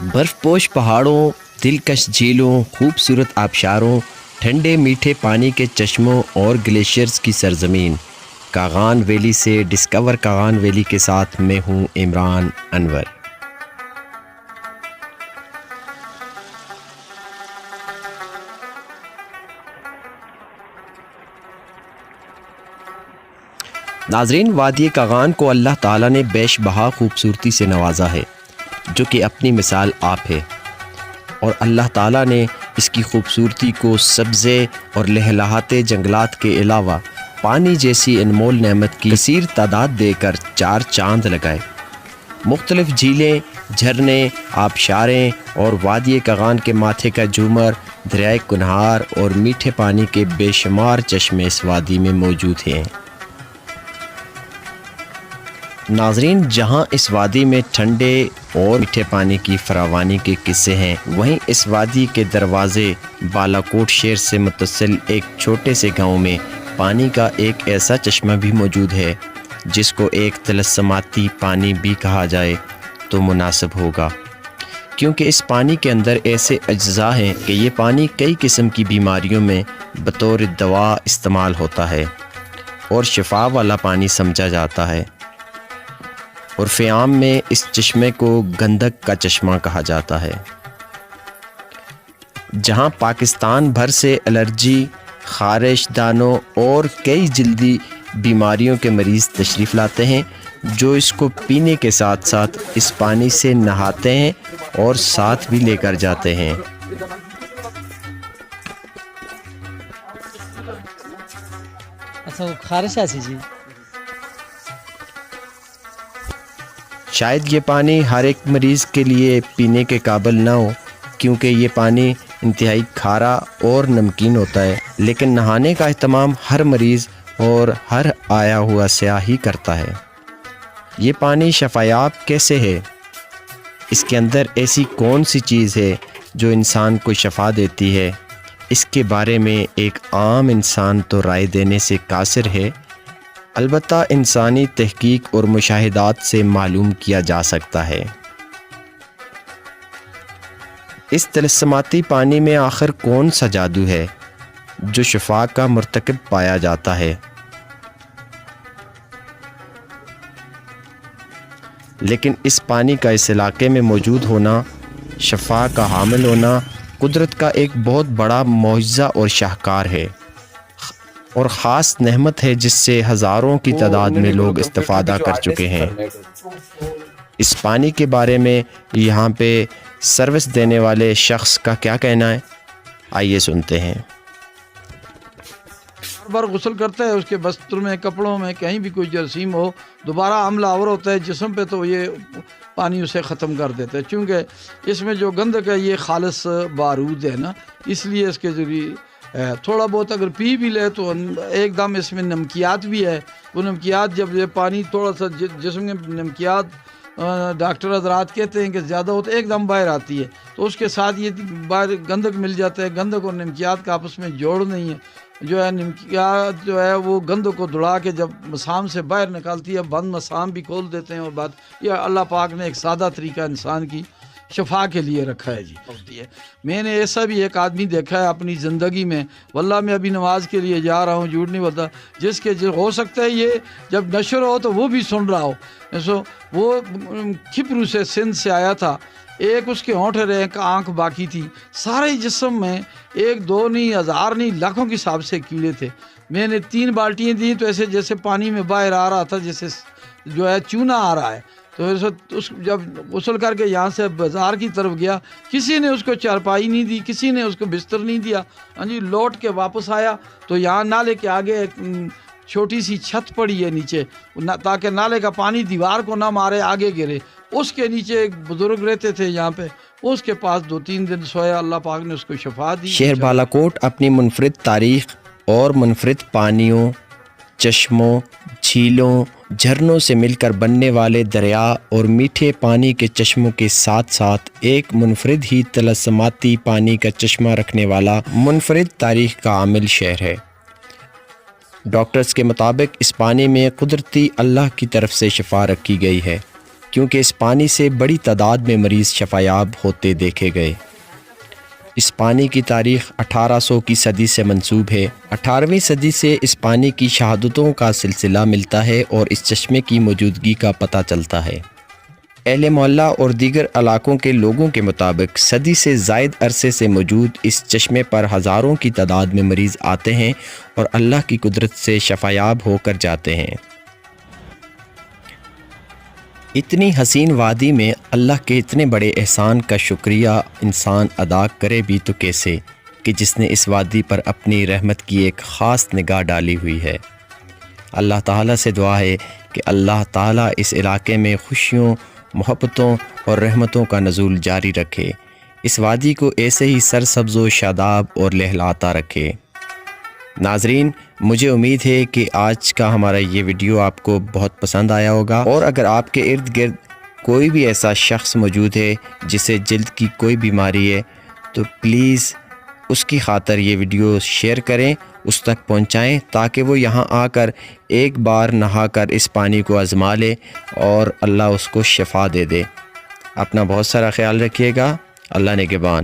برف پوش پہاڑوں، دلکش جھیلوں، خوبصورت آبشاروں، ٹھنڈے میٹھے پانی کے چشموں اور گلیشیئرز کی سرزمین کاغان ویلی سے ڈسکور کاغان ویلی کے ساتھ میں ہوں عمران انور۔ ناظرین، وادی کاغان کو اللہ تعالیٰ نے بیش بہا خوبصورتی سے نوازا ہے، جو کہ اپنی مثال آپ ہے، اور اللہ تعالیٰ نے اس کی خوبصورتی کو سبزے اور لہلہاتے جنگلات کے علاوہ پانی جیسی انمول نعمت کی کثیر تعداد دے کر 4 چاند لگائے۔ مختلف جھیلیں، جھرنے، آبشاریں اور وادی کاغان کے ماتھے کا جھومر، دریائے کنہار اور میٹھے پانی کے بے شمار چشمے اس وادی میں موجود ہیں۔ ناظرین، جہاں اس وادی میں ٹھنڈے اور میٹھے پانی کی فراوانی کے قصے ہیں، وہیں اس وادی کے دروازے بالاکوٹ شہر سے متصل ایک چھوٹے سے گاؤں میں پانی کا ایک ایسا چشمہ بھی موجود ہے جس کو ایک تلسماتی پانی بھی کہا جائے تو مناسب ہوگا، کیونکہ اس پانی کے اندر ایسے اجزاء ہیں کہ یہ پانی کئی قسم کی بیماریوں میں بطور دوا استعمال ہوتا ہے اور شفا والا پانی سمجھا جاتا ہے، اور فیام میں اس چشمے کو گندک کا چشمہ کہا جاتا ہے۔ جہاں پاکستان بھر سے الرجی، خارش دانوں اور کئی جلدی بیماریوں کے مریض تشریف لاتے ہیں، جو اس کو پینے کے ساتھ ساتھ اس پانی سے نہاتے ہیں اور ساتھ بھی لے کر جاتے ہیں۔ اچھا، وہ خارش ایسی جی؟ شاید یہ پانی ہر ایک مریض کے لیے پینے کے قابل نہ ہو، کیونکہ یہ پانی انتہائی کھارا اور نمکین ہوتا ہے، لیکن نہانے کا اہتمام ہر مریض اور ہر آیا ہوا سیاح ہی کرتا ہے۔ یہ پانی شفایاب کیسے ہے؟ اس کے اندر ایسی کون سی چیز ہے جو انسان کو شفا دیتی ہے؟ اس کے بارے میں ایک عام انسان تو رائے دینے سے قاصر ہے، البتہ انسانی تحقیق اور مشاہدات سے معلوم کیا جا سکتا ہے۔ اس تلسماتی پانی میں آخر کون سا جادو ہے جو شفا کا مرتکب پایا جاتا ہے؟ لیکن اس پانی کا اس علاقے میں موجود ہونا، شفا کا حامل ہونا، قدرت کا ایک بہت بڑا معجزہ اور شاہکار ہے، اور خاص نعمت ہے جس سے ہزاروں کی تعداد میں لوگ استفادہ کر چکے ہیں۔ اس پانی کے بارے میں یہاں پہ سروس دینے والے شخص کا کیا کہنا ہے، آئیے سنتے ہیں۔ ہر بار غسل کرتا ہے، اس کے بستر میں، کپڑوں میں کہیں بھی کوئی جراثیم ہو، دوبارہ عملہ آور ہوتا ہے جسم پہ تو یہ پانی اسے ختم کر دیتا ہے، چونکہ اس میں جو گندک ہے یہ خالص بارود ہے نا، اس لیے اس کے ذریعے تھوڑا بہت اگر پی بھی لے تو ایک دم اس میں نمکیات بھی ہے، وہ نمکیات جب یہ پانی تھوڑا سا جسم میں نمکیات ڈاکٹر حضرات کہتے ہیں کہ زیادہ ہو تو ایک دم باہر آتی ہے، تو اس کے ساتھ یہ باہر گندک مل جاتا ہے، گندک اور نمکیات کا آپس میں جوڑ نہیں ہے، جو ہے نمکیات جو ہے وہ گندک کو دڑا کے جب مسام سے باہر نکالتی ہے، بند مسام بھی کھول دیتے ہیں، اور بات یہ اللہ پاک نے ایک سادہ طریقہ انسان کی شفا کے لیے رکھا ہے جی۔ میں نے ایسا بھی ایک آدمی دیکھا ہے اپنی زندگی میں، واللہ میں ابھی نماز کے لیے جا رہا ہوں، جھوٹ نہیں بولتا، جس کے ہو سکتا ہے یہ جب نشر ہو تو وہ بھی سن رہا ہو، وہ کھپرو سے سندھ سے آیا تھا، ایک اس کے ہونٹ رہے، ایک آنکھ باقی تھی، سارے جسم میں 1 2 نہیں 1000 نہیں لاکھوں کے حساب سے کیڑے تھے۔ میں نے 3 بالٹیاں دی تو ایسے جیسے پانی میں باہر آ رہا تھا، جیسے جو ہے چونا آ رہا ہے، تو اس جب غسل کر کے یہاں سے بازار کی طرف گیا، کسی نے اس کو چارپائی نہیں دی، کسی نے اس کو بستر نہیں دیا، ہاں جی، لوٹ کے واپس آیا تو یہاں نالے کے آگے ایک چھوٹی سی چھت پڑی ہے نیچے، تاکہ نالے کا پانی دیوار کو نہ مارے، آگے گرے، اس کے نیچے ایک بزرگ رہتے تھے یہاں پہ، اس کے پاس 2-3 دن سویا، اللہ پاک نے اس کو شفا دی۔ شہر بالاکوٹ اپنی منفرد تاریخ اور منفرد پانیوں، چشموں، جھیلوں، جھرنوں سے مل کر بننے والے دریا اور میٹھے پانی کے چشموں کے ساتھ ساتھ ایک منفرد ہی تلسماتی پانی کا چشمہ رکھنے والا منفرد تاریخ کا عامل شہر ہے۔ ڈاکٹرز کے مطابق اس پانی میں قدرتی اللہ کی طرف سے شفا رکھی گئی ہے، کیونکہ اس پانی سے بڑی تعداد میں مریض شفایاب ہوتے دیکھے گئے۔ اس پانی کی تاریخ 1800 کی صدی سے منسوب ہے۔ 18ویں صدی سے اس پانی کی شہادتوں کا سلسلہ ملتا ہے اور اس چشمے کی موجودگی کا پتہ چلتا ہے۔ اہل محلہ اور دیگر علاقوں کے لوگوں کے مطابق صدی سے زائد عرصے سے موجود اس چشمے پر ہزاروں کی تعداد میں مریض آتے ہیں اور اللہ کی قدرت سے شفایاب ہو کر جاتے ہیں۔ اتنی حسین وادی میں اللہ کے اتنے بڑے احسان کا شکریہ انسان ادا کرے بھی تو کیسے، کہ جس نے اس وادی پر اپنی رحمت کی ایک خاص نگاہ ڈالی ہوئی ہے۔ اللہ تعالیٰ سے دعا ہے کہ اللہ تعالیٰ اس علاقے میں خوشیوں، محبتوں اور رحمتوں کا نزول جاری رکھے، اس وادی کو ایسے ہی سرسبز و شاداب اور لہلاتا رکھے۔ ناظرین، مجھے امید ہے کہ آج کا ہمارا یہ ویڈیو آپ کو بہت پسند آیا ہوگا، اور اگر آپ کے ارد گرد کوئی بھی ایسا شخص موجود ہے جسے جلد کی کوئی بیماری ہے تو پلیز اس کی خاطر یہ ویڈیو شیئر کریں، اس تک پہنچائیں تاکہ وہ یہاں آ کر ایک بار نہا کر اس پانی کو آزما لے اور اللہ اس کو شفا دے دے۔ اپنا بہت سارا خیال رکھیے گا۔ اللہ نگہبان۔